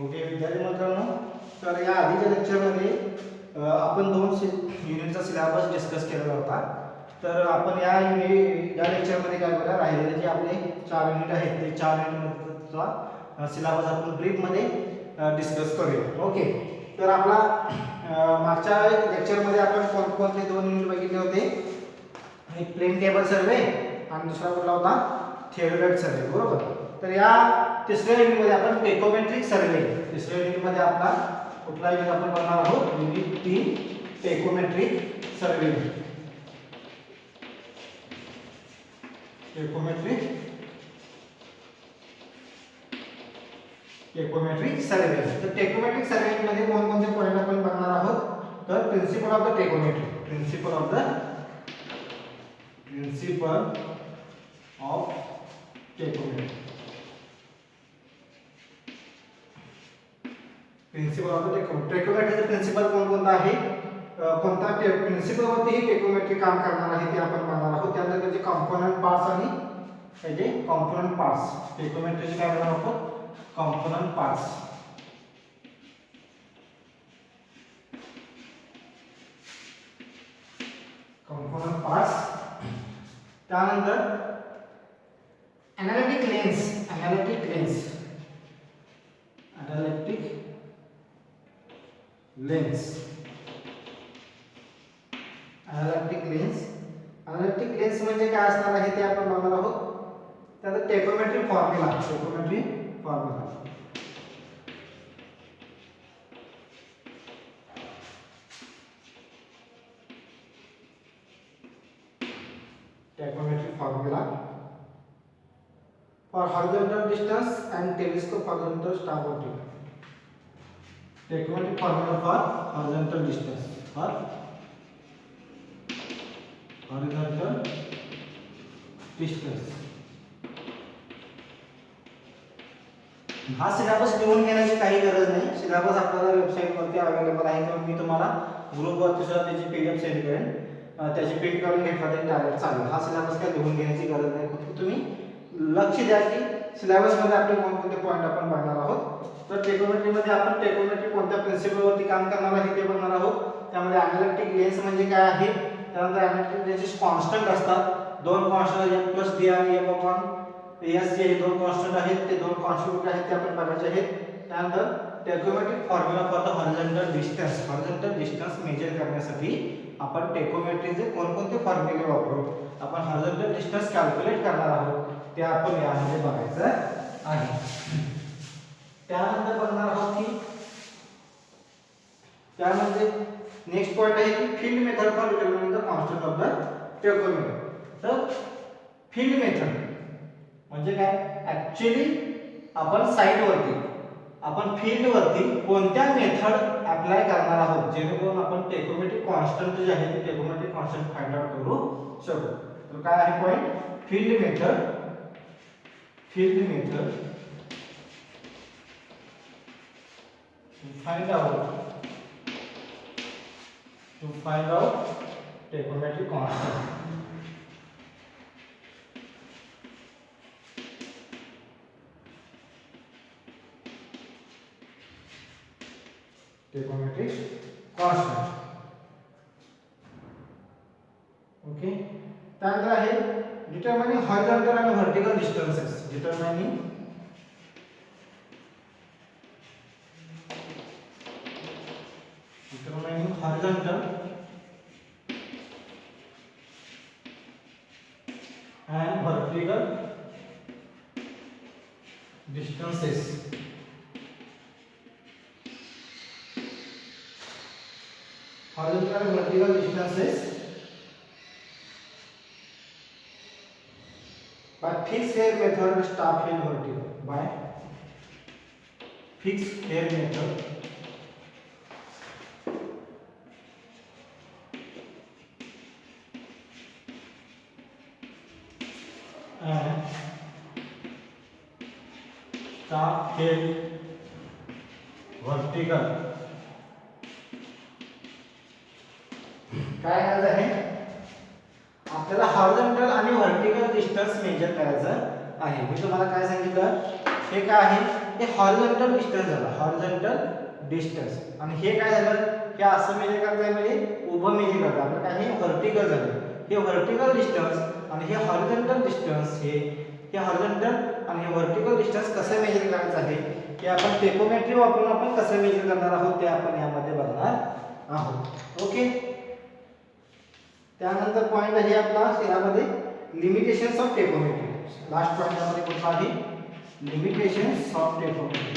Okay विद्यार्थी मित्रांनो, तर या आधीच्या लेक्चरमध्ये आपण 2 युनिटचा सिलेबस डिस्कस केलेला होता. तर आपण या लेक्चरमध्ये काय करूया, राहिलेले जे आपले 4 युनिट आहेत ते 4 युनिटचा सिलेबस आपण ब्रीफमध्ये डिस्कस करूया. ओके, तर आपला मागच्या लेक्चरमध्ये आपण कोणते 2 युनिट बघितले होते, एक प्लेन टेबल सर्वे आणि दुसरा कुठला होता, थिओरेटिकल सर्वे, बरोबर. तर या तिसऱ्या युनिटमध्ये आपण टेकोमेट्रिक सर्वे, तिसऱ्या युनिटमध्ये आपला कुठला युनिट आपण बघणार आहोत, युनिट 3 टेकोमेट्रिक सर्वे. टेकोमेट्रिक सर्वे. तर टेकोमेट्रिक सर्वे मध्ये कोणकोणते पॉइंट आपण बघणार आहोत, तर principle of the tacheometry, principle of tacheometry, principle of the टेकोमेट्रीचा प्रिन्सिपल कोणकोणता आहे, कोणता प्रिन्सिपल वरती ही टेकोमेट्री काम करणार आहे ते आपण बघणार आहोत. त्यानंतर त्याचे कॉम्पोनंट पार्ट्स आणि त्याचे कॉम्पोनंट पार्ट्स, टेकोमेट्रीचे काय करणार आहोत, कॉम्पोनंट पार्ट्स. Component parts. त्यानंतर analytic lens, analytic lens, analytic lens, analytic lens. Analytic lens म्हणजे काय असणार आहे ते आपण बघणार आहोत. त्यानंतर tacheometry formula, tacheometry formula, tacheometry formula for horizontal distance and telescope horizontal star vertical. Tacheometric formula for horizontal distance, for horizontal distance. हा सिलेबस लिहून घेण्याची काही गरज नाही. सिलेबस आपल्याला वेबसाईटवरती अवेलेबल आहे किंवा मी तुम्हाला ग्रुपवरती सुद्धा त्याची पीडीएफ सेंड करेन. त्याची प्रिंट करून घेतला तरी डायरेक्ट चालेल. हा सिलेबस काय लिहून घेण्याची गरज नाही. फक्त तुम्ही लक्ष द्या की सिलेबसमध्ये आपले कोणकोणते पॉईंट आपण बघणार आहोत. तर टेकोमेट्रीमध्ये आपण टेकोमेट्री कोणत्या प्रिन्सिपलवरती काम करणार आहे ते बघणार आहोत. त्यामध्ये एनालिटिक लेन्स म्हणजे काय आहे, त्यानंतर एनालिटिक लेन्सेस कॉन्स्टंट असतात. 2 कॉन्स्टंट m प्लस d आणि f अपॉन s जे 2 कॉन्स्टंट आहेत, ते 2 कॉन्स्टंट आहेत ते आपण बघायचे आहेत. त्यानंतर tacheometric formula for the horizontal distance, horizontal distance measure करण्यासाठी आपण टेकोमेट्रीचे कोणकोणते फॉर्म्युले वापरू, आपण हॉरिझॉन्टल डिस्टन्स कॅल्क्युलेट करणार आहोत ते आपण यामध्ये बघायचं आहे. त्यानंतर बघणार आहोत की त्यामध्ये नेक्स्ट पॉइंट आहे की field method for determining the constant of the tacheometer. तर फील्ड मेथड म्हणजे काय, ऍक्च्युअली आपण साइट वरती, आपण फील्ड वरती कोणत्या मेथड अप्लाय करणार आहोत जेणेकरून आपण टेकोमेट्रिक कॉन्स्टंट जे आहे ते टेकोमेट्रिक कॉन्स्टंट फाइंड आउट करू शकू. तर काय आहे point, field method, field method to find out tacheometric constant. Tacheometric constant. Okay. त्यानंतर आहे डिटरमाइनिंग हॉरिझॉन्टल आणि vertical distances, determining horizontal and vertical distances. Horizontal and vertical distances by fixed hair method, staff hair vertical, by fixed hair method and staff hair vertical. काय करायचं आहे, आपल्याला horizontal आणि vertical distance major करायचं आहे. मी तुम्हाला काय सांगितलं, हे काय आहे, हे हॉरिझॉन्टल डिस्टन्स झालं, हॉरिझॉन्टल डिस्टन्स. आणि हे काय झालं, हे असं मेजर करताय म्हणजे उभं मेजर करता आपलं काय, हे व्हर्टिकल झालं. हे व्हर्टिकल डिस्टन्स आणि हे हॉरिझॉन्टल डिस्टन्स, हे हॉरिझॉन्टल आणि हे व्हर्टिकल डिस्टन्स कसं मेजर करायचं आहे, हे आपण टेकोमेट्री वापरून आपण कसं मेजर करणार आहोत ते आपण यामध्ये बघणार आहोत. ओके. त्यानंतर पॉइंट आहे आपला यामध्ये limitations of tacheometry. Last point यामध्ये कुठला आहे, limitations of tacheometry.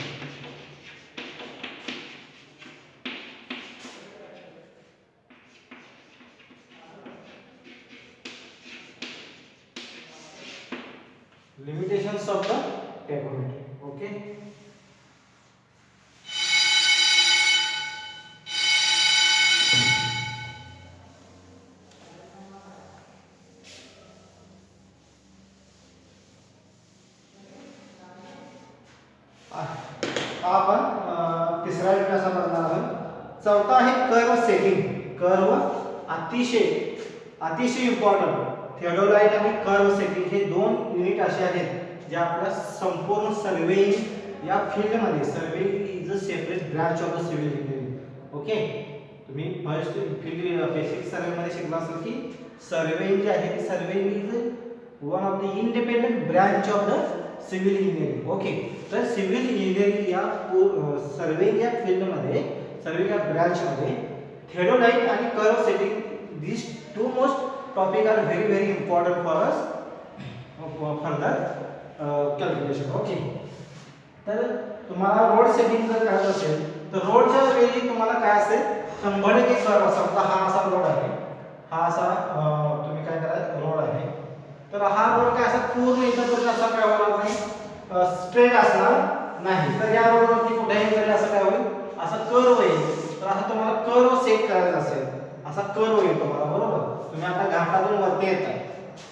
Limitations of the tacheometry. Okay. आपण तिसरा विषय असा बघणार आहोत. चौथा आहे कर्व सेटिंग. कर्व अतिशय इम्पॉर्टंट. थिओडोलाइट आणि कर्व सेटिंग हे दोन युनिट असे आहेत जे आपल्या संपूर्ण सर्वेइंग या फील्ड मध्ये, surveying is a separate branch of the civil engineering. Okay. तुम्ही फर्स्ट फील्ड बेसिक सर्वे मध्ये शिकला असाल की सर्वेइंग जे आहे, surveying is one of the independent branch of the civil engineering. Okay. तर सिव्हिल इंजिनिअरिंग या सर्वेइंग या फील्ड मध्ये, सर्वेइंग या ब्रांच मध्ये थिओडोलाइट आणि curve setting, these two most topic are very important for us for the calculation. Okay. तर तुम्हाला road setting जर करायचं असेल तर रोडच्या वेळी तुम्हाला काय असेल, 100% कर्व. समजा हा असा रोड आहे, हा असा तुम्ही काय करा, रोड आहे. तर हा रोड काय असा पूर्ण इथपर्यंत असा काय होणार नाही, स्ट्रेट असणार नाही. तर या रोडवरती कुठेही जरी असं काय होईल, असा कर्व येईल. तर असं तुम्हाला कर्व सेट करायचा असेल, असा कर्व येईल तुम्हाला. बरोबर. तुम्ही आता घाटातून वरती येताय,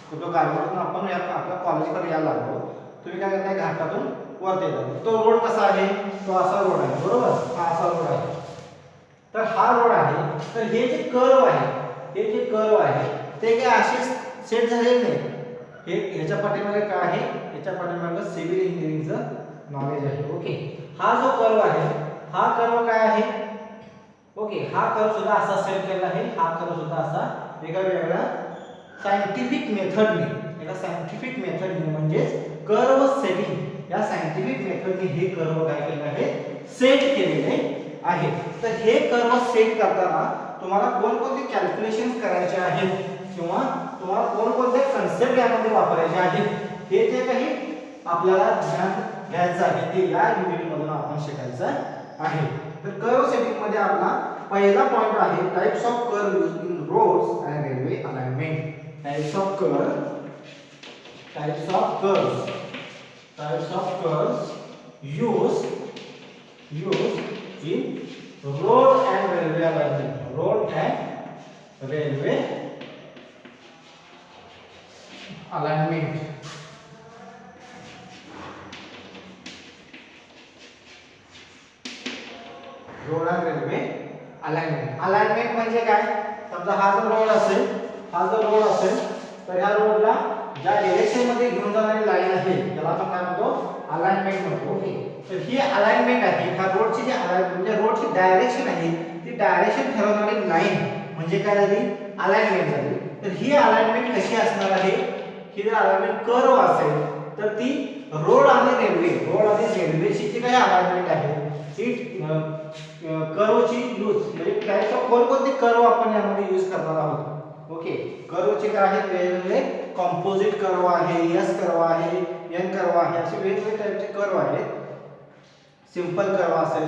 कुठं गाडीवरून आपण आपल्या कॉलेजकडे यायला लागलो, तुम्ही काय करताय, घाटातून वरती येतात. तो रोड कसा आहे, तो असा रोड आहे. बरोबर. हा असा रोड आहे. तर हा रोड आहे. तर हे जे कर्व आहे, हे जे कर्व आहे ते काय असे सेट झालेले नाही. हे ह्याच्या पाठीमागे काय आहे, ह्याच्या पाठीमागे सिव्हिल इंजिनिअरिंगचं नॉलेज आहे. ओके. हा जो कर्व आहे, हा कर्व काय आहे, ओके, हा कर्व सुद्धा असा सेट केलेला आहे. हा कर्व सुद्धा असा वेगळ्या सायंटिफिक मेथडने, एका सायंटिफिक मेथडने म्हणजे कर्व सेटिंग या सायंटिफिक मेथडने हे कर्व काय केलेले आहे, सेट केलेले आहे. तर हे कर्व सेट करताना तुम्हाला कोणकोणते कॅल्क्युलेशन्स करायचे आहेत किंवा तुम्हाला कोणकोणते कन्सेप्ट यामध्ये वापरायचे आहेत, हे जे काही आपल्याला ज्ञान घ्यायचं आहे ते या युनिट मधून आपण शिकायचं आहे. तर कर्व सेटिंग मध्ये आपला पहिला पॉइंट आहे types of curve used in roads and railway alignment. Types of curves used in road and railway alignment. Road and railway alignment. Road आणि रेल्वे अलाइनमेंट. अलाइनमेंट म्हणजे काय, समजा हा जो रोड असेल, तर ह्या रोडला ज्या डायरेक्शन मध्ये घेऊन जाणारी लाईन आहे त्याला आपण काय म्हणतो, अलाइनमेंट म्हणतो. ओके. तर ही अलाइनमेंट आहे. ह्या रोडची जी म्हणजे रोडची डायरेक्शन आहे, ती डायरेक्शन ठरवणारी लाईन म्हणजे काय झाली, अलाइनमेंट झाली. तर ही अलाइनमेंट कशी असणार आहे, ही जर अलाइनमेंट कर्व असेल तर ती रोड आणि रेल्वेची जी काही अलाइनमेंट आहे ती कर्वची यूज म्हणजे टाइप्स ऑफ कोणकोणते कर्व आपण यामध्ये यूज करणार आहोत. ओके. कर्वचे काय आहेत, वेगवेगळे कंपोजिट कर्व आहे, एस कर्व आहे, एन कर्व आहे, असे वेगवेगळे टाइपचे कर्व आहेत. सिंपल कर्व असेल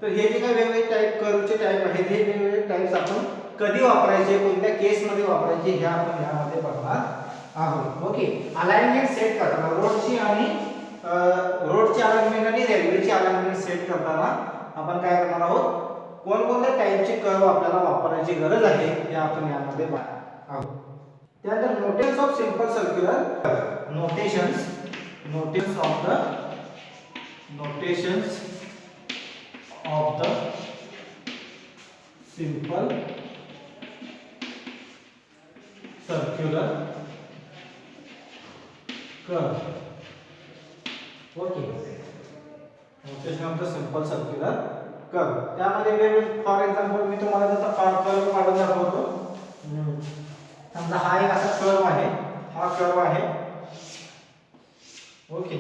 तर हे जे काही वेगवेगळे टाइप कर्वचे टाइप आहेत, हे वेगवेगळे टाइप्स आपण कधी वापरायचे, कोणत्या केस मध्ये वापरायचे हे आपण यामध्ये बघणार आहोत. ओके. अलाइनमेंट सेट करताना रोडची अलाइनमेंट आणि रेल्वेची अलाइनमेंट सेट करताना आपण काय करणार आहोत, कोणकोणत्या टाइपचे कर्व आपल्याला वापरायची गरज आहे हे आपण यामध्ये बघणार आहोत. त्यानंतर notations of simple circular notations of the simple circular curve. Okay. Obstruction of the simple circular curve. त्यामध्ये वेगवेगळे फॉर एक्झाम्पल मी तुम्हाला त्याचा कर्व काढून दाखवतो. समजा हा एक असा कर्व आहे, हा कर्व आहे. ओके,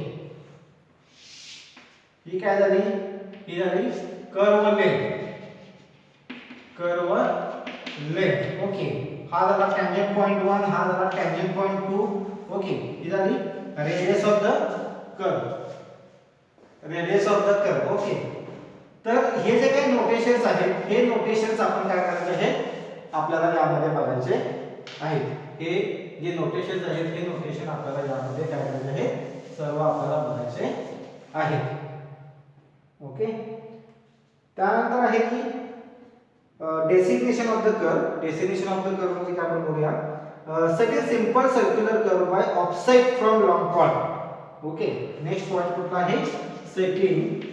ही काय झाली, ही झाली curve length, curve length. Okay, हा झाला टँजंट पॉइंट 1, हा झाला टँजंट पॉइंट 2. ओके, ही झाली radius of the curve, radius of the curve. Okay, तर हे जे काही नोटेशन्स आहेत, हे नोटेशन्स आपण काय करायचे आहेत, आपल्याला यामध्ये बघायचे आहेत. हे जे नोटेशन्स आहेत, हे नोटेशन आपल्याला यामध्ये काय करायचे आहे, सर्व आपल्याला बघायचे आहेत. ओके, त्यानंतर आहे की designation of the curve. Designation of the curve म्हणजे काय आपण बघूया, set a simple circular curve by offset from long chord. Okay, next point कुठला आहे, setting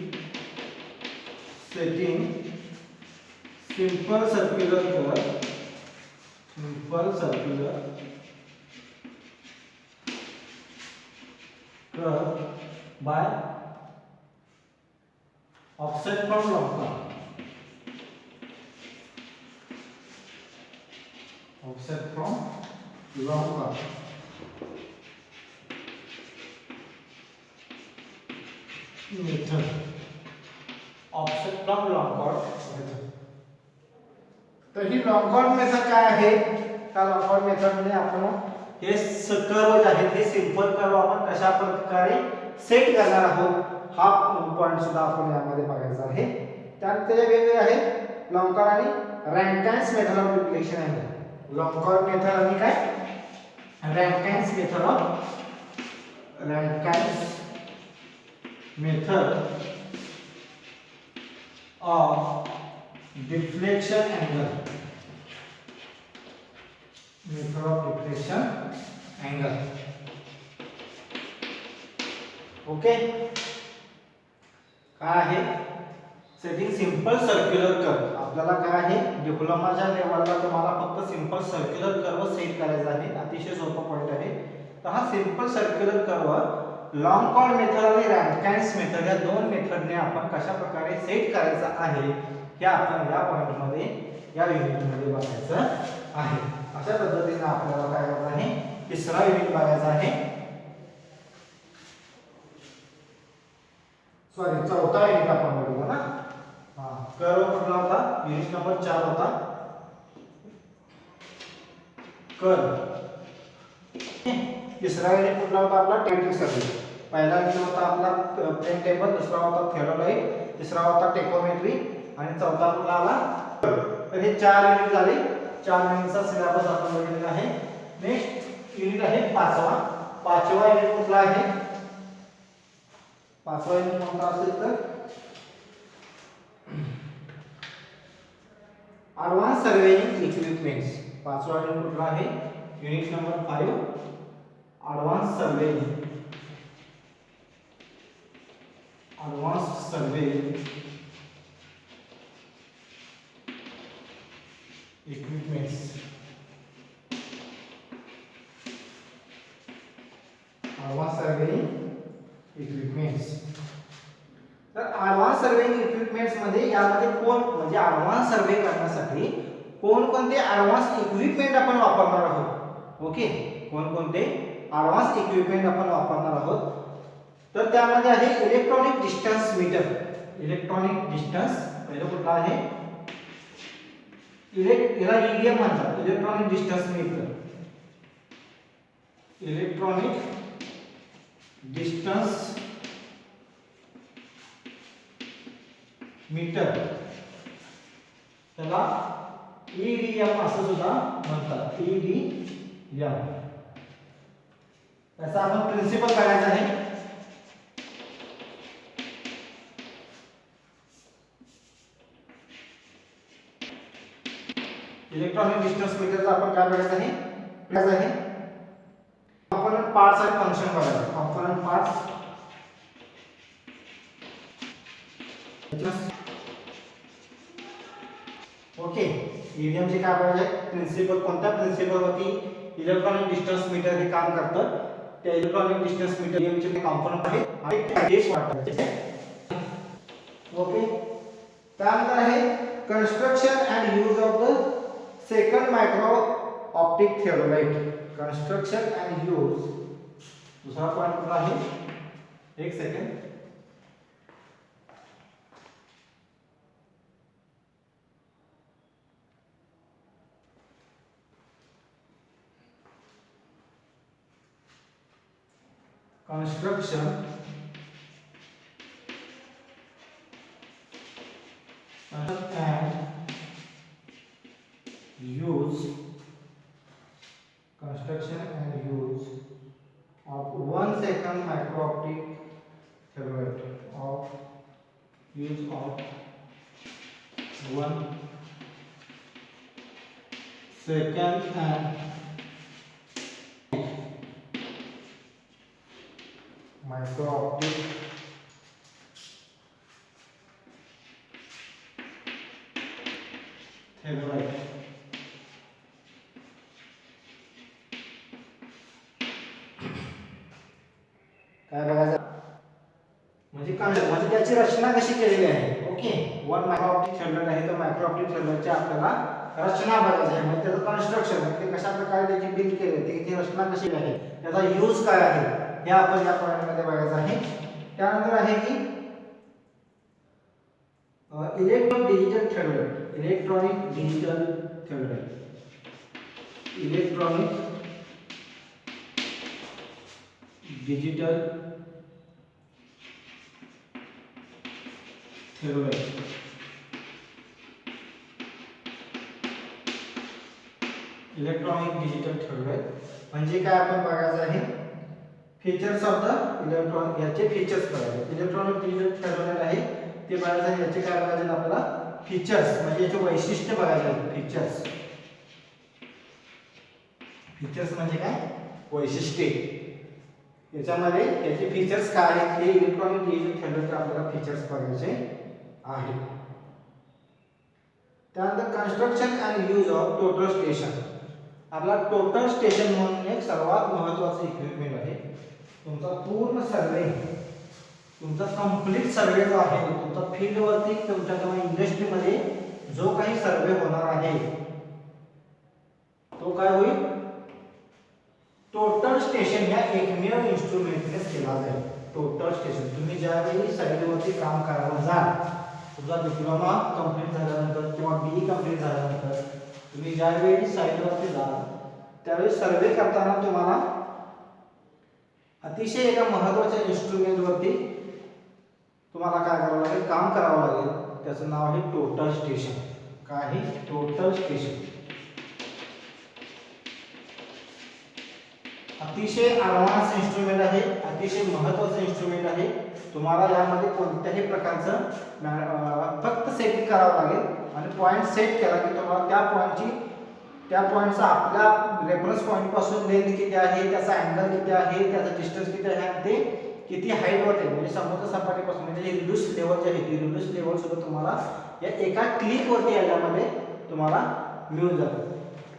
simple circular curve, simple circular curve by offset from long chord, offset from long chord. Method offset from long chord method. तर ही long chord method काय आहे, का long chord method मध्ये आपण हे कर्व जे आहेत, हे सिंपल कर्व आपण कशा प्रकारे सेट करणार आहोत, हा पॉइंट सुद्धा आपण यामध्ये बघायचा आहे. त्यानंतर वेगवेगळे आहेत लॉन्ग कॉर्ड आणि रँकाइन्स मेथड ऑफ डिफ्लेक्शन आहे. लॉन्ग कॉर्ड मेथड आणि काय Rankine's method of deflection angle, method of deflection angle. Okay, काय आहे, सेटिंग सिंपल सर्क्युलर कर्व. आपल्याला काय आहे, डिप्लोमाच्या लेवलला तुम्हाला फक्त सिंपल सर्क्युलर कर्व सेट करायचा आहे. अतिशय सोपा पॉइंट आहे. तर हा simple circular curve long chord method आणि रँकाइन्स मेथड या दोन मेथडने आपण कशा प्रकारे सेट करायचा आहे, हे आपण या पॉइंट मध्ये, या युनिट मध्ये बघायचं आहे. अशा पद्धतीने आपल्याला काय करायचं आहे, तिसरा युनिट बघायचा आहे. सॉरी, चौथा युनिट आपण बघूया ना. कर्व कुठला होता, युनिट नंबर 4 होता कर्व. तिसरा युनिट कुठला होता आपला, टेक्निक सर्वे. पहिला युनिट होता आपला प्लेन टेबल, दुसरा होता थेरोइड, तिसरा होता टेकोमेट्री आणि चौथा कुठला आला. तर हे 4 युनिट झाले. 4 युनिटचा सिलेबस आपण बघितलेला आहे. नेक्स्ट युनिट आहे पाचवा युनिट कुठला आहे, पाचवा युनिट कोणता असेल तर ॲडव्हान्स सर्वेइंग इक्विपमेंट्स. पाचवा युनिट कुठला आहे, unit number 5 advance surveying equipments. Advance surveying equipments. तर ॲडव्हान्स सर्वेइंग इक्विपमेंट्स मध्ये यामध्ये कोण, म्हणजे ॲडव्हान्स सर्वे करण्यासाठी कोणकोणते ॲडव्हान्स इक्विपमेंट आपण वापरणार आहोत. ओके, कोणकोणते ॲडव्हान्स इक्विपमेंट आपण वापरणार आहोत, तर त्यामध्ये आहे electronic distance meter. Electronic distance पहिलं कुठला आहे, याला ईडीएम म्हणतात, electronic distance meter. Electronic distance meter, त्याला ईडीएम असं सुद्धा म्हणतात, ईडीएम. त्याचा आपण प्रिन्सिपल बघायचा आहे. इलेक्ट्रॉनिक डिस्टन्स मीटरचा आपण काय बघायचं आहे, कॉम्पोनंट पार्ट्स आणि फंक्शन बघायचं. Component parts, okay. ईडीएम चे काय बघायचे, प्रिन्सिपल, कोणत्या प्रिन्सिपल वरती इलेक्ट्रॉनिक डिस्टन्स मीटर हे काम करतं, त्या इलेक्ट्रॉनिक डिस्टन्स मीटर चे कॉम्पोनंट आहे आणि एक वाटायचे. त्यानंतर आहे construction and use of the second micro optic theodolite. Construction and use, दुसरा पॉइंट कुठला आहे, एक second. construction and use of 1 second micro optic thermometer, of use of 1 second and micro optic thermometer. काय बघायचं म्हणजे म्हणजे त्याची रचना कशी केलेली आहे. ओके, 1 मायक्रो ऑप्टिक थर्मोमीटर आहे, तर मायक्रो ऑप्टिक थर्मोमीटरची आपल्याला रचना बघायची आहे. म्हणजे त्याचं कन्स्ट्रक्शन म्हणजे कशा प्रकारे त्याची बिल्ड केली, त्याची रचना कशी आहे, त्याचा यूज काय आहे, हे आपण या पॉइंट मध्ये बघायचं आहे. त्यानंतर आहे की electronic digital thermometer. Electronic digital thermometer, electronic digital thermometer. Electronic digital thermometer म्हणजे काय आपण बघायचं आहे. फीचर्स ऑफ द इलेक्ट्रॉनिक, याचे फीचर्स बघायचे. इलेक्ट्रॉनिक डिजिटल थर्मोमीटर आहे ते बघायचं आहे. याचे काय बघायचे आपल्याला, फीचर्स म्हणजे याचे वैशिष्ट्य बघायचे आहेत. फीचर्स, फीचर्स म्हणजे काय, वैशिष्ट्ये. याच्यामध्ये याचे फीचर्स काय आहेत, हे इलेक्ट्रॉनिक डिजिटल थर्मोमीटर आपल्याला फीचर्स बघायचे आहे. त्यानंतर construction and use of total station. आपला टोटल स्टेशन म्हणून एक सर्वात महत्त्वाचं इक्विपमेंट आहे. तुमचा पूर्ण सर्वे, तुमचा कंप्लीट सर्वे जो आहे, तुमचा फील्डवरती तुमच्या किंवा इंडस्ट्रीमध्ये जो काही सर्वे होणार आहे तो काय होईल, टोटल स्टेशन या एकमेव इन्स्ट्रुमेंटने केला जाईल. टोटल स्टेशन तुम्ही ज्यावेळी साईडवरती काम करायला जाल, तुमचा डिप्लोमा कंप्लीट झाल्यानंतर किंवा बीई कंप्लीट झाल्यानंतर तुम्ही ज्यावेळी साईडवरती जाल त्यावेळी सर्वे करताना तुम्हाला अतिशय एका महत्त्वाच्या इन्स्ट्रुमेंटवरती तुम्हाला काय करावं लागेल, काम करावं लागेल. त्याचं नाव आहे टोटल स्टेशन. काय आहे, टोटल स्टेशन. अतिशय ॲडव्हान्स इन्स्ट्रुमेंट आहे, अतिशय महत्त्वाचं इन्स्ट्रुमेंट आहे. तुम्हाला यामध्ये कोणत्याही प्रकारचं फक्त सेटिंग करावं लागेल आणि पॉईंट सेट केला की तुम्हाला त्या पॉईंटचा आपल्या रेफरन्स पॉईंट पासून लेंथ किती आहे, त्याचा अँगल किती आहे, त्याचा डिस्टन्स किती आहे, ते किती हाईटवर आहे, म्हणजे समुद्र सपाटीपासून म्हणजे रिड्यूस लेवल जे आहे ती रिड्यूस लेवल सुद्धा तुम्हाला या एका क्लिकवरती याच्यामध्ये तुम्हाला मिळून जातं.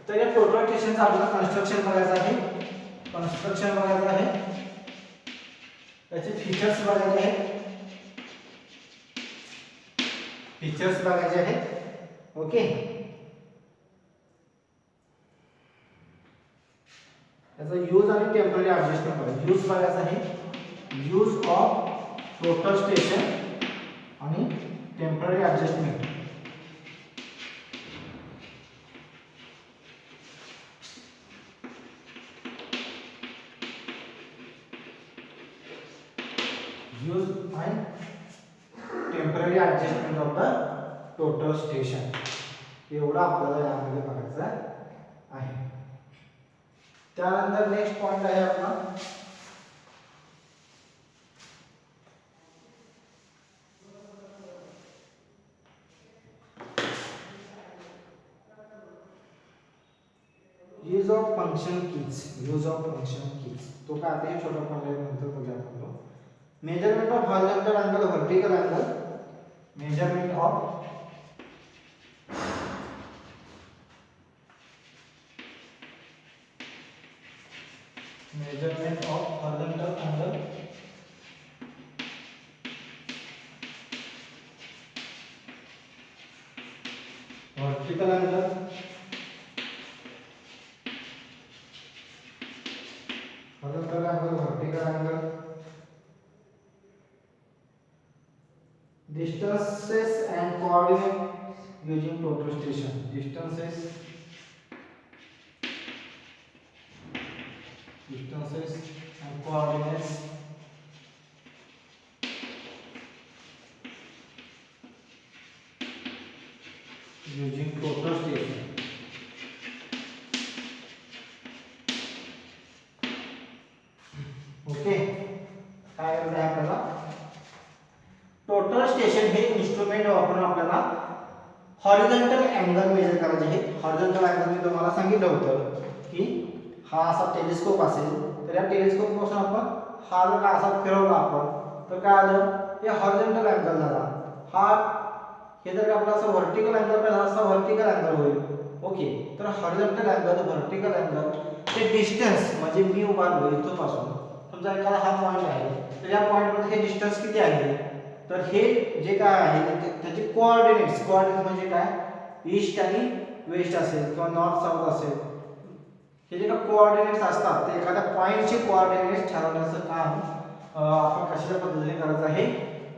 तर या टोटल स्टेशनचं आपल्याला कन्स्ट्रक्शन करायचं आहे. कन्स्ट्रक्शन बघायचं आहे, त्याचे फीचर्स बघायचे आहेत, फीचर्स बघायचे आहेत. ओके, त्याचा यूज आणि टेम्पररी ॲडजस्टमेंट बघायचं. यूज बघायचं आहे, यूज ऑफ टोटल स्टेशन आणि temporary adjustment. Use and temporary adjustment of the total station. एवढं आपल्याला यामध्ये बघायचं आहे. त्यानंतर नेक्स्ट पॉइंट आहे आपला use of function keys. Use of function keys तो काय आता हे छोटा पॉइंट आहे, नंतर बघूया आपण. Measurement of horizontal angle, vertical angle. Measurement of horizontal angle vertical angle, horizontal angle, vertical angle, distances and coordinates using total station, distances and coordinates using total station. Okay, काय करायचं आहे आपल्याला, टोटल स्टेशन हे instrument वापरून आपल्याला horizontal angle major करायचे आहे. Horizontal angle मी तुम्हाला सांगितलं होतं की हा असा टेलिस्कोप असेल तर या टेलिस्कोप पासून आपण हा जर का असा फिरवला आपण तर काय आलं, हे हॉरिझॉन्टल अँगल झाला. हा हे जर आपला असं व्हर्टिकल अँगल पाहिजे असा व्हर्टिकल अँगल होईल. ओके, तर हॉरिझॉन्टल अँगल, व्हर्टिकल अँगल ते डिस्टन्स म्हणजे मी उभा आहे इथून पासून, समजा एखादा हा पॉइंट आहे तर या पॉइंट मध्ये हे डिस्टन्स किती आहे, तर हे जे काय आहे त्याचे कोऑर्डिनेट्स म्हणजे काय, ईस्ट आणि वेस्ट असेल किंवा नॉर्थ साऊथ असेल, हे जे काय कोऑर्डिनेट्स असतात ते एखाद्या पॉइंटचे कोऑर्डिनेट्स ठरवण्याचं काम आपण कशा पद्धतीने करायचं आहे,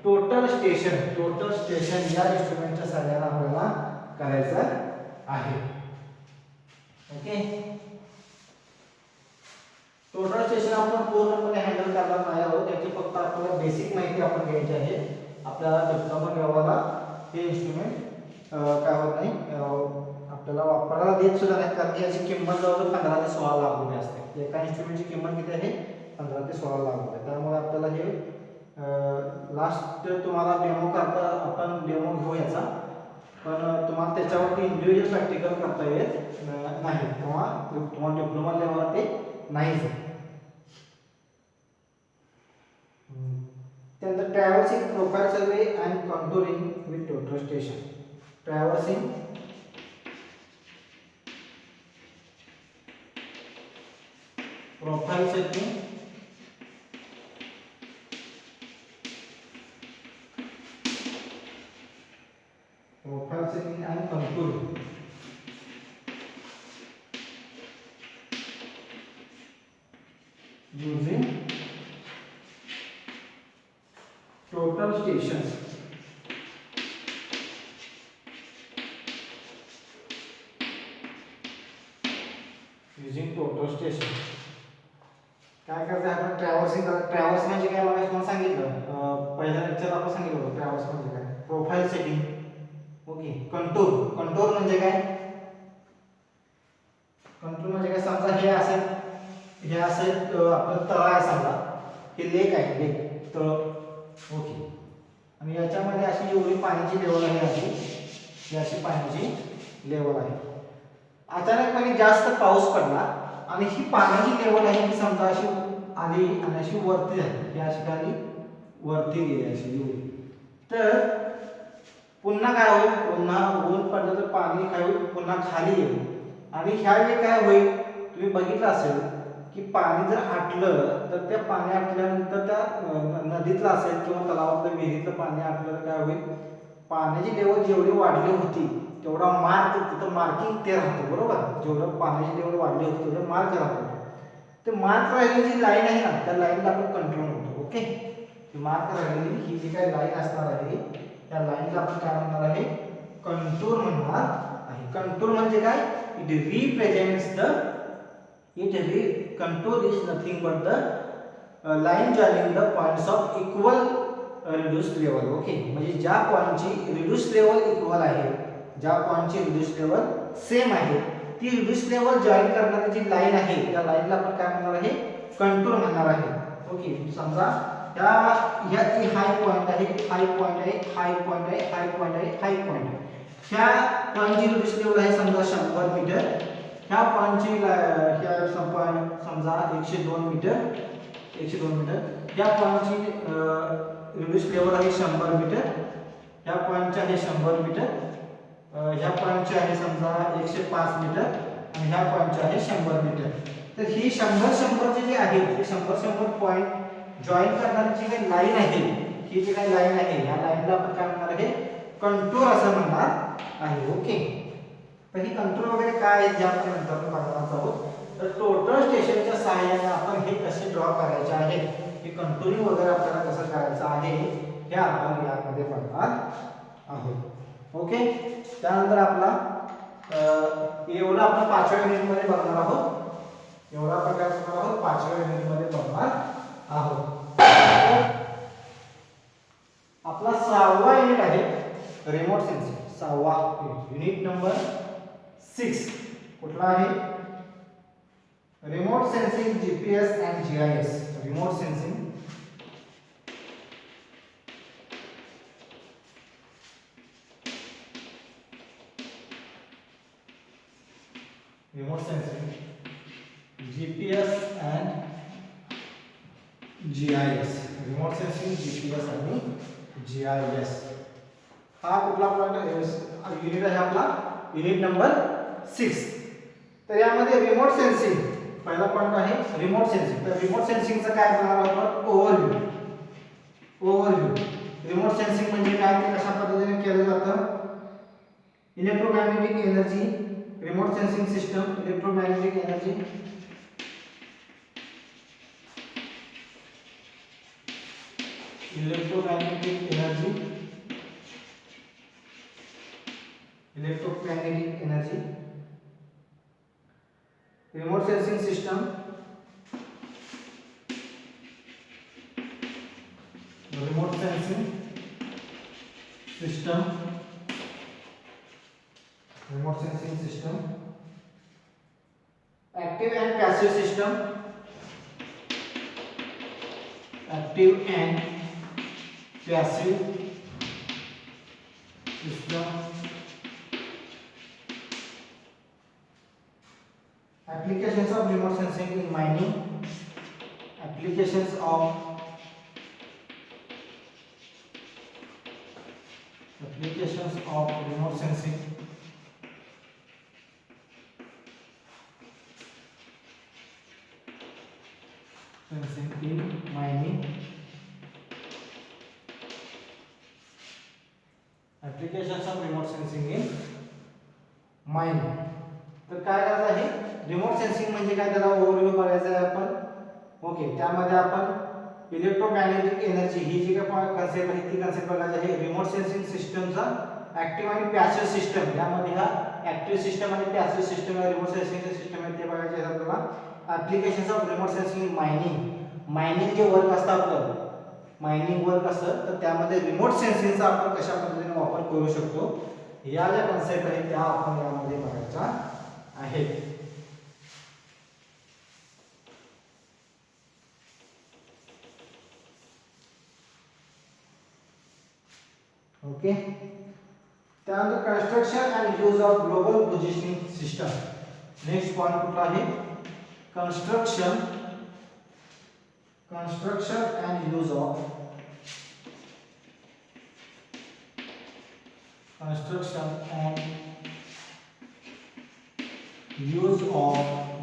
टोटल स्टेशन या इन्स्ट्रुमेंटच्या सहाय्याने आपल्याला करायचं आहे. ओके, टोटल स्टेशन आपण पूर्णपणे हँडल करणार नाही आहोत, याची फक्त आपल्याला बेसिक माहिती आपण घ्यायची आहे. आपल्याला डिप्लोमा लेवलला हे इन्स्ट्रुमेंट काय होत नाही, आपल्याला वापरायला देत सुद्धा नाही, कारण की याची किंमत जवळजवळ 15 ते 16 लाख रुपये असते. एका इन्स्ट्रुमेंटची किंमत किती आहे, 15 ते 16 लाख रुपये. त्यामुळे आपल्याला हे लास्ट तुम्हाला डेमो करता, आपण डेमो घेऊ याचा, पण तुम्हाला त्याच्यावरती इंडिव्हिज्युअल प्रॅक्टिकल करता येत नाही किंवा तुम्हाला डिप्लोमा लेवलला ते नाहीच. त्यानंतर traversing profile survey and contouring with total station. Traversing profile survey and contouring using total station. Using total station. काय करायचं आपण ट्रॅव्हर्सिंग म्हणजे काय मला तुम्हाला सांगितलं पहिल्या लेक्चर आपण सांगितलं होतं ट्रॅव्हर्स म्हणजे काय, प्रोफाइल सेटिंग. ओके, कंटूर म्हणजे काय, कंटूर म्हणजे काय, समजा हे असेल आपलं तळ आहे, समजा हे लेक आहे, लेक तळ. ओके, आणि याच्यामध्ये अशी एवढी पाण्याची लेवल आहे, ही अशी पाण्याची लेवल आहे. अचानकपणे जास्त पाऊस पडला आणि ही पाण्याची लेवल आहे की समजा अशी आली आणि अशी वरती झाली, ही अशी खाली वरती गेली अशी एवढी, तर पुन्हा काय होईल, पुन्हा ऊन पडलं तर पाणी काय होईल, पुन्हा खाली येईल. आणि ह्यावेळी काय होईल, तुम्ही बघितलं असेल की पाणी जर आटलं तर त्या पाणी आटल्यानंतर त्या नदीतलं असेल किंवा तलावातलं विहिरीतलं पाणी आटलं तर काय होईल, पाण्याची लेवल जेवढी वाढली होती तेवढा मार्क तिथं मार्किंग ते राहतं, बरोबर. जेवढं पाण्याची लेवल वाढली होती तेवढं मार्क राहतो. ते मार्क राहिलेली जी लाईन आहे ना त्या लाईनला आपण कंट्रोल म्हणतो. ओके, मार्क राहिलेली ही जी काही लाईन असणार आहे त्या लाईनला आपण काय म्हणणार आहे, कंटूर म्हणणार आहे. कंटूर म्हणजे काय, it represents the contour is nothing but the line joining the points of equal reduced level. Okay, म्हणजे ज्या पॉइंटची रिड्यूस्ड लेवल इक्वल आहे, ज्या पॉइंटची रिड्यूस्ड लेवल सेम आहे, ती रिड्यूस्ड लेवल जॉइन करणारी जी लाईन आहे त्या लाईनला आपण काय म्हणणार आहे, कंटूर म्हणणार आहे. ओके, समजा या हाय पॉइंट आहे, हाय पॉइंट आहे, हाय पॉइंट आहे, हाय पॉइंट आहे, हाय पॉइंट आहे. ह्या पॉइंटची रिड्यूस्ड लेवल आहे समजा 100 मीटर, ह्या पॉइंटची समजा 102 मीटर, 102 मीटर. ह्या पॉइंटची रिड्यूस्ड लेवल आहे 100 मीटर, ह्या पॉइंटचे आहे 100 मीटर, ह्या पॉइंटचे आहे समजा 105 मीटर आणि ह्या पॉइंटचे आहे 100 मीटर. तर ही 100 जे आहे ते 100 पॉइंट जॉइन करणारी जी काही लाईन आहे, ही जी काही लाईन आहे या लाईनला आपण काय म्हणणार आहे, कंटूर असं म्हणणार आहे. ओके, तर ही कंट्रोल वगैरे काय आहे जे आपण नंतर बघणार आहोत. तर टोटल स्टेशनच्या सहाय्याने आपण हे कसे ड्रॉ करायचे आहे, हे कंट्रोलिंग वगैरे आपल्याला कसं करायचं आहे हे आपण यामध्ये बघणार आहोत. ओके, त्यानंतर आपला एवढं आपण 5व्या युनिटमध्ये बघणार आहोत. एवढा आपण काय करणार आहोत 5व्या युनिटमध्ये बघणार आहोत. आपला 6वा युनिट आहे रिमोट सेन्सिंग. 6वा युनिट नंबर 6 कुठला आहे? Remote sensing GPS and GIS. Remote sensing GPS and GIS. Remote sensing GPS आणि जीआयएस हा कुठला युनिट आहे आपला? Unit number 6. तर यामध्ये रिमोट सेन्सिंग पहिला पॉइंट आहे रिमोट सेन्सिंग. तर रिमोट सेन्सिंगचं काय करणार आहोत? ओव्हरव्ह्यू. रिमोट सेन्सिंग म्हणजे काय, ते कशा पद्धतीने केलं जातं? Electromagnetic energy. Remote sensing system electromagnetic energy, electromagnetic energy. Remote sensing system active and passive system. Active and passive system. Applications of remote sensing in mining. Applications of remote sensing in mining. Applications of remote sensing in mining. तर काय करायचं आहे? Remote sensing म्हणजे काय, त्याला overview बघायचा आहे आपण. ओके, त्यामध्ये आपण इलेक्ट्रोमॅग्नेटिक एनर्जी ही जी काय कन्सेप्ट आहे ती कन्सेप्ट बघायची आहे. रिमोट सेन्सिंग सिस्टमचा ऍक्टिव्ह आणि पॅसिव्ह सिस्टम, यामध्ये हा ऍक्टिव्ह सिस्टम आणि passive system remote sensing system आहे ते बघायचे आहे आपल्याला. Applications of remote sensing in mining. Mining जे वर्क असतं आपलं, मायनिंग वर्क असतं, तर त्यामध्ये रिमोट सेन्सिंगचा आपण कशा पद्धतीने वापर करू शकतो या ज्या कन्सेप्ट आहेत त्या आपण यामध्ये बघायच्या आहेत. ओके, त्यानंतर construction and use of global positioning system. Next point कुठला आहे? Construction and use of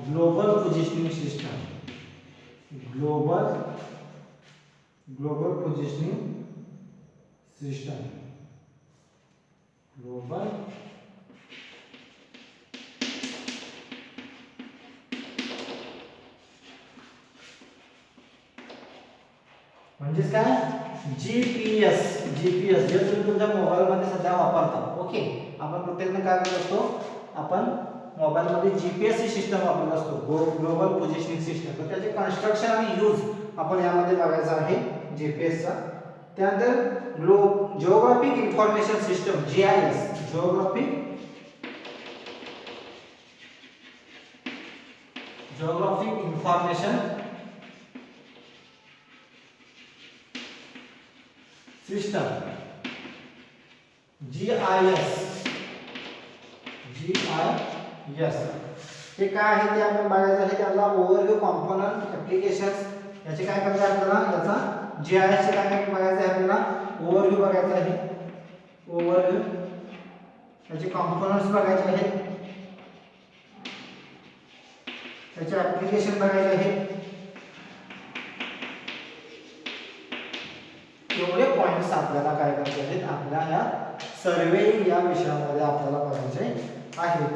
global positioning system. Global positioning system. Global म्हणजेच काय? जीपीएस जे तुम्ही तुमच्या मोबाईल मध्ये सध्या वापरता. ओके, आपण प्रत्येकजण काय करत असतो? आपण मोबाईल मध्ये जीपीएस ही सिस्टम वापरत असतो, ग्लोबल पोझिशनिंग सिस्टम. तर त्याचे कन्स्ट्रक्शन आणि यूज आपण यामध्ये बघायचा आहे जीपीएस चा. त्यानंतर geographic information system GIS. Geographic information system GIS. हे काय आहे ते आपण बघायचं आहे. त्याला ओव्हरव्ह्यू, कॉम्पोनंट, ऍप्लिकेशन्स याचे काय करायचं आहे आपल्याला? याचा जीआयएस चे काय बघायचं आहे आपल्याला? ओव्हरव्ह्यू बघायचा आहे. ओव्हरव्ह्यू, याचे कॉम्पोनंट्स बघायचे आहेत, त्याचे ऍप्लिकेशन बघायचे आहेत. एवढे पॉइंट्स आपल्याला काय करायचे आहेत? आपल्या या सर्वे या विषयामध्ये आपल्याला बघायचे आहे.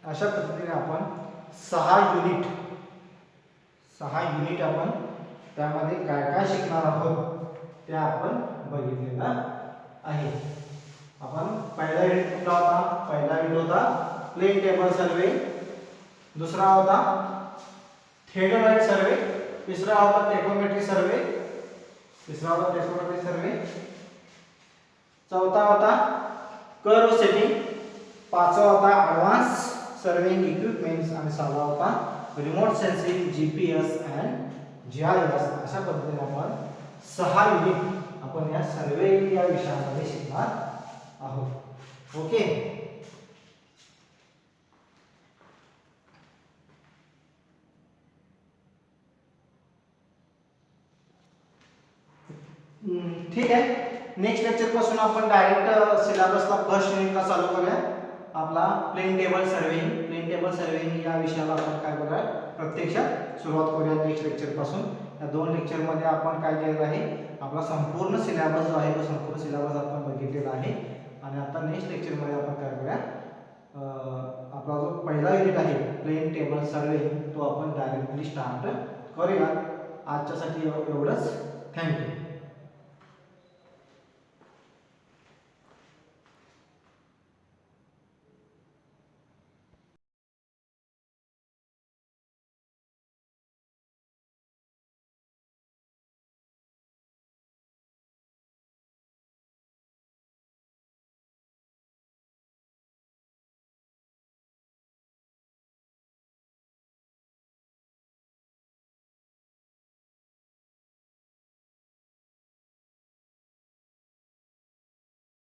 अशा पद्धतीने आपण 6 युनिट आपण त्यामध्ये काय काय शिकणार आहोत ते आपण बघितलेलं आहे. आपण पहिला युनिट कुठला होता? पहिला युनिट होता प्लेन टेबल सर्वे, दुसरा होता थिओडोलाइट सर्वे, तिसरा होता टेकोमेट्री सर्वे, चौथा होता कर्व सेटिंग, पाचवा होता ॲडव्हान्स सर्वेइंग इक्विपमेंट्स आणि सहावा होता remote sensing GPS and GIS. अशा पद्धतीने आपण 6 युनिट आपण या सर्वे या विषयामध्ये शिकणार आहोत. ओके. ठीक आहे. नेक्स्ट लेक्चर पासून आपण डायरेक्ट सिलेबसला फर्स्ट युनिटला चालू करूया. आपला प्लेन टेबल सर्वेइंग या विषयाला आपण काय बघा प्रत्यक्षात सुरुवात करूया नेक्स्ट लेक्चर पासून. या 2 लेक्चर मध्ये आपण काय केलं आहे, आपला संपूर्ण सिलेबस जो आहे तो संपूर्ण सिलेबस आपण बघितलेला आहे. आणि आता नेक्स्ट लेक्चर मध्ये आपण काय करूया, आपला जो पहिला युनिट आहे प्लेन टेबल सर्वेइंग तो आपण डायरेक्टली स्टार्ट करूया. आजच्यासाठी एवढंच. थँक्यू.